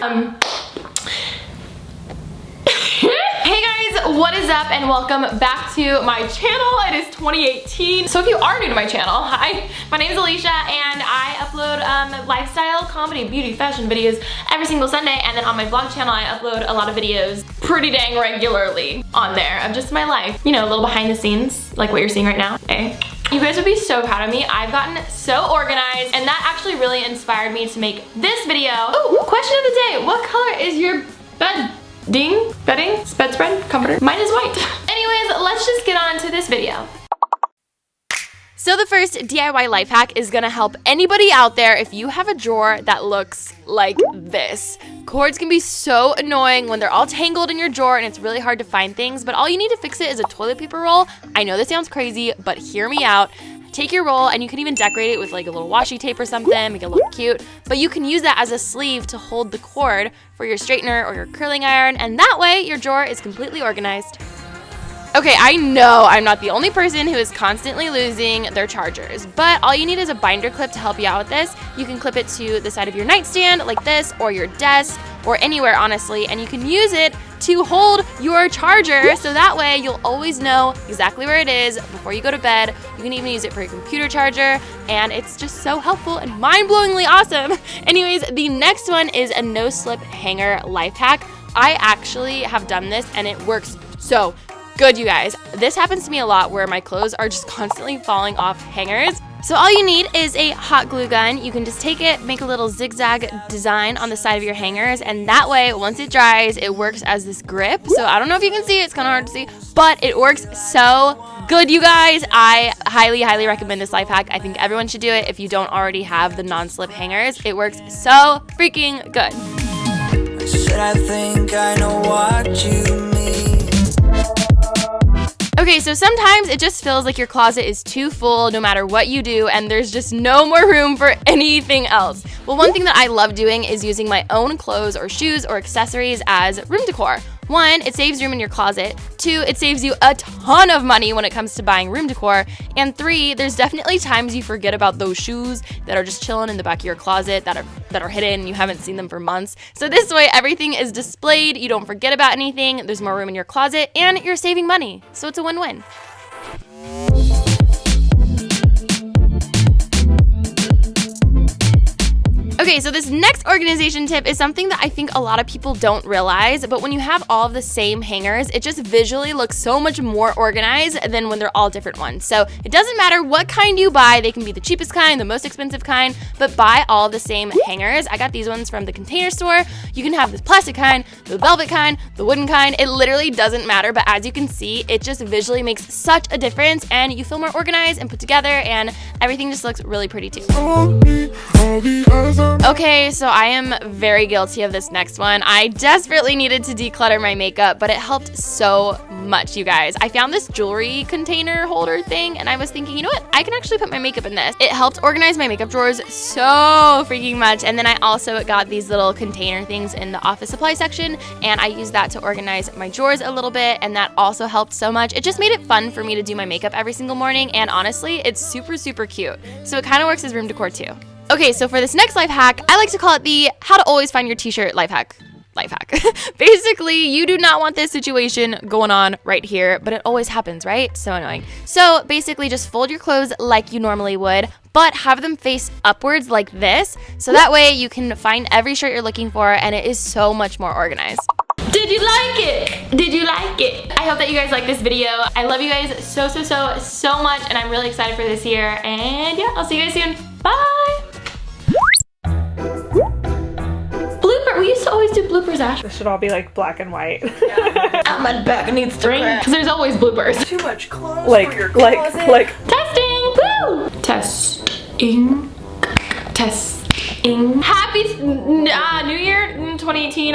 Hey guys, what is up and welcome back to my channel. It is 2018. So if you are new to my channel, hi, my name is Alisha and I upload lifestyle, comedy, beauty, fashion videos every single Sunday, and then on my vlog channel I upload a lot of videos pretty dang regularly on there of just my life. You know, a little behind the scenes, like what you're seeing right now. Hey. You guys would be so proud of me. I've gotten so organized and that actually really inspired me to make this video. Ooh, question of the day. What color is your bedding, bedspread, comforter? Mine is white. Anyways, let's just get on to this video. So the first DIY life hack is gonna help anybody out there if you have a drawer that looks like this. Cords can be so annoying when they're all tangled in your drawer and it's really hard to find things, but all you need to fix it is a toilet paper roll. I know this sounds crazy, but hear me out. Take your roll and you can even decorate it with like a little washi tape or something, make it look cute, but you can use that as a sleeve to hold the cord for your straightener or your curling iron, and that way your drawer is completely organized. Okay, I know I'm not the only person who is constantly losing their chargers, but all you need is a binder clip to help you out with this. You can clip it to the side of your nightstand like this, or your desk, or anywhere honestly, and you can use it to hold your charger, so that way you'll always know exactly where it is before you go to bed. You can even use it for your computer charger, and it's just so helpful and mind-blowingly awesome. Anyways, the next one is a no-slip hanger life hack. I actually have done this and it works so good, you guys. This happens to me a lot where my clothes are just constantly falling off hangers. So all you need is a hot glue gun. You can just take it, make a little zigzag design on the side of your hangers, and that way, once it dries, it works as this grip. So I don't know if you can see it, it's kind of hard to see, but it works so good, you guys. I highly, highly recommend this life hack. I think everyone should do it if you don't already have the non-slip hangers. It works so freaking good. Should I think I know what you mean? Okay, so sometimes it just feels like your closet is too full no matter what you do, and there's just no more room for anything else. Well, one thing that I love doing is using my own clothes or shoes or accessories as room decor. One, it saves room in your closet. Two, it saves you a ton of money when it comes to buying room decor. And three, there's definitely times you forget about those shoes that are just chilling in the back of your closet that are hidden and you haven't seen them for months. So this way, everything is displayed, you don't forget about anything, there's more room in your closet, and you're saving money. So it's a win-win. Okay, so this next organization tip is something that I think a lot of people don't realize, but when you have all of the same hangers, it just visually looks so much more organized than when they're all different ones. So it doesn't matter what kind you buy, they can be the cheapest kind, the most expensive kind, but buy all the same hangers. I got these ones from the Container Store. You can have this plastic kind, the velvet kind, the wooden kind. It literally doesn't matter, but as you can see, it just visually makes such a difference and you feel more organized and put together, and everything just looks really pretty too. Okay, so I am very guilty of this next one. I desperately needed to declutter my makeup, but it helped so much, you guys. I found this jewelry container holder thing, and I was thinking, you know what? I can actually put my makeup in this. It helped organize my makeup drawers so freaking much, and then I also got these little container things in the office supply section, and I used that to organize my drawers a little bit, and that also helped so much. It just made it fun for me to do my makeup every single morning, and honestly, it's super, super cute. So it kind of works as room decor too. Okay, so for this next life hack, I like to call it the how to always find your t-shirt life hack. Basically, you do not want this situation going on right here, but it always happens, right? So annoying. So basically, just fold your clothes like you normally would, but have them face upwards like this, so that way you can find every shirt you're looking for, and it is so much more organized. Did you like it? Did you like it? I hope that you guys like this video. I love you guys so, so, so, so much, and I'm really excited for this year, and yeah, I'll see you guys soon. Bye! We used to always do bloopers, Ash. This should all be like black and white. Yeah. My back needs to crack. Because there's always bloopers. Too much clothes for your closet. Like testing. Woo! Testing. Testing. Happy New Year 2018.